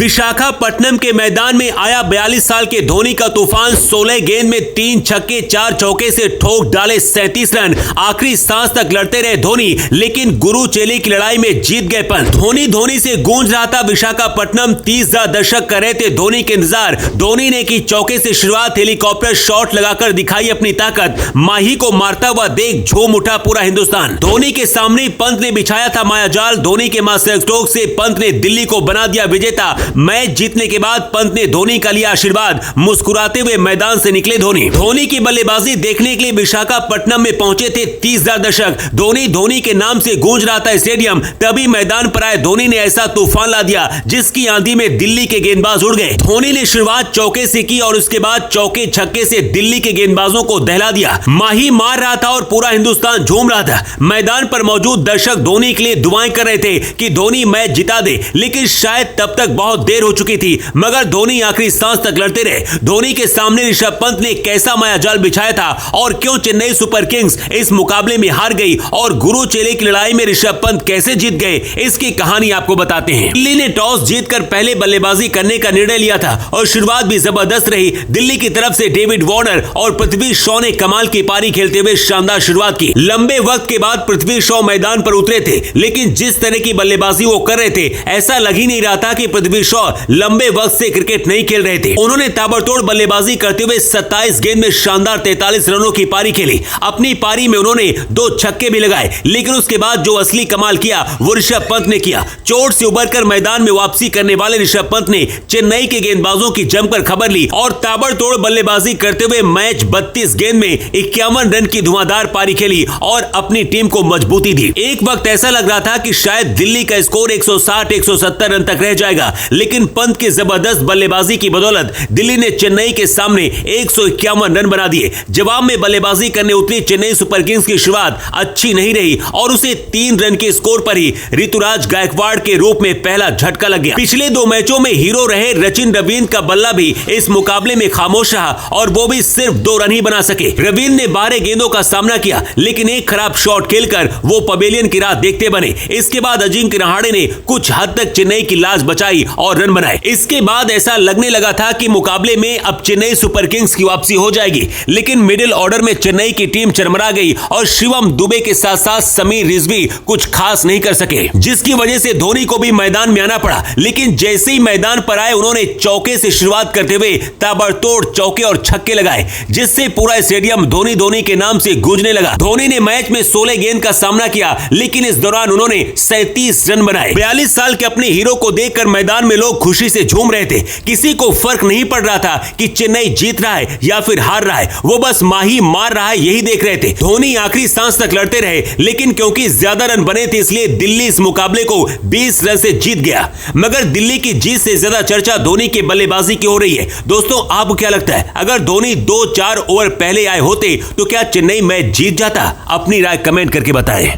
विशाखापट्टनम के मैदान में आया 42 साल के धोनी का तूफान। 16 गेंद में 3 छक्के 4 चौके से ठोक डाले 37 रन। आखिरी सांस तक लड़ते रहे धोनी, लेकिन गुरु चेले की लड़ाई में जीत गए पंत। धोनी से गूंज रहा था विशाखापट्टनम। 30,000 दर्शक कर रहे थे धोनी के इंतजार। धोनी ने की चौके से शुरुआत, हेलीकॉप्टर शॉट लगाकर दिखाई अपनी ताकत। माही को मारता हुआ देख झूम उठा पूरा हिंदुस्तान। धोनी के सामने पंत ने बिछाया था मायाजाल। धोनी के मास्टर स्ट्रोक से पंत ने दिल्ली को बना दिया विजेता। मैच जीतने के बाद पंत ने धोनी का लिया आशीर्वाद। मुस्कुराते हुए मैदान से निकले धोनी की बल्लेबाजी देखने के लिए विशाखापट्टनम में पहुंचे थे 30,000 दर्शक। धोनी के नाम से गूंज रहा था स्टेडियम। तभी मैदान पर आए धोनी ने ऐसा तूफान ला दिया जिसकी आंधी में दिल्ली के गेंदबाज उड़ गए। धोनी ने शुरुआत चौके से की और उसके बाद चौके छक्के से दिल्ली के गेंदबाजों को दहला दिया। माही मार रहा था और पूरा हिंदुस्तान झूम रहा था। मैदान पर मौजूद दर्शक धोनी के लिए दुआएं कर रहे थे कि धोनी मैच जिता दे, लेकिन शायद तब तक बहुत देर हो चुकी थी। मगर धोनी आखिरी सांस तक लड़ते रहे। धोनी के सामने ऋषभ पंत ने कैसा मायाजाल बिछाया था और क्यों चेन्नई सुपर किंग्स इस मुकाबले में हार गई और गुरु चेले की लड़ाई में ऋषभ पंत कैसे जीत गए, इसकी कहानी आपको बताते हैं। दिल्ली ने टॉस जीतकर पहले बल्लेबाजी करने का निर्णय लिया था और शुरुआत भी जबरदस्त रही। दिल्ली की तरफ से डेविड वार्नर और पृथ्वी शॉ ने कमाल की पारी खेलते हुए शानदार शुरुआत की। लंबे वक्त के बाद पृथ्वी शॉ मैदान पर उतरे थे, लेकिन जिस तरह की बल्लेबाजी वो कर रहे थे, ऐसा लग ही नहीं रहा था कि पृथ्वी शॉ लंबे वक्त से क्रिकेट नहीं खेल रहे थे। उन्होंने ताबड़तोड़ बल्लेबाजी करते हुए 27 गेंद में शानदार 43 रनों की पारी खेली। अपनी पारी में उन्होंने 2 छक्के भी लगाए, लेकिन उसके बाद जो असली कमाल किया वो ऋषभ पंत ने किया। चोट से उबरकर मैदान में वापसी करने वाले ऋषभ पंत ने चेन्नई के गेंदबाजों की जमकर खबर ली और ताबड़तोड़ बल्लेबाजी करते हुए मैच 32 गेंद में 51 रन की धुआंधार पारी खेली और अपनी टीम को मजबूती दी। एक वक्त ऐसा लग रहा था कि शायद दिल्ली का स्कोर 160-170 रन तक रह जाएगा, लेकिन पंत के जबरदस्त बल्लेबाजी की बदौलत दिल्ली ने चेन्नई के सामने 151 रन बना दिए। जवाब में बल्लेबाजी करने उतरी चेन्नई सुपर किंग्स की शुरुआत अच्छी नहीं रही और उसे 3 रन के स्कोर पर ही ऋतुराज गायकवाड़ के रूप में पहला झटका लग गया। पिछले 2 मैचों में हीरो रहे सचिन रवींद्र का बल्ला भी इस मुकाबले में खामोश रहा और वो भी सिर्फ 2 रन ही बना सके। रवींद्र ने 12 गेंदों का सामना किया, लेकिन एक खराब शॉट खेलकर वो पवेलियन की राह देखते बने। इसके बाद अजिंक्य रहाणे ने कुछ हद तक चेन्नई की लाज बचाई और रन बनाए। इसके बाद ऐसा लगने लगा था कि मुकाबले में अब चेन्नई सुपर किंग्स की वापसी हो जाएगी, लेकिन मिडिल ऑर्डर में चेन्नई की टीम चरमरा गई और शिवम दुबे के साथ साथ समीर रिजवी कुछ खास नहीं कर सके, जिसकी वजह से धोनी को भी मैदान में आना पड़ा। लेकिन जैसे ही मैदान पर आए उन्होंने चौके से शुरुआत करते हुए ताबड़तोड़ चौके और छक्के लगाए, जिससे पूरा स्टेडियम धोनी के नाम से गूंजने लगा। धोनी ने मैच में 16 गेंद का सामना किया, लेकिन इस दौरान उन्होंने 37 रन बनाए। 42 साल के अपने हीरो को देखकर मैदान में लोग खुशी से झूम रहे थे। किसी को फर्क नहीं पड़ रहा था कि चेन्नई जीत रहा है या फिर हार रहा है, वो बस माही मार रहा है यही देख रहे थे। धोनी आखिरी सांस तक लड़ते रहे, लेकिन क्योंकि ज्यादा रन बने थे इसलिए दिल्ली इस मुकाबले को 20 रन से जीत गया। मगर दिल्ली की जीत से ज्यादा चर्चा धोनी के बल्लेबाजी की हो रही है। दोस्तों, आपको क्या लगता है, अगर धोनी 2-4 ओवर पहले आए होते तो क्या चेन्नई मैच जीत जाता? अपनी राय कमेंट करके बताएं।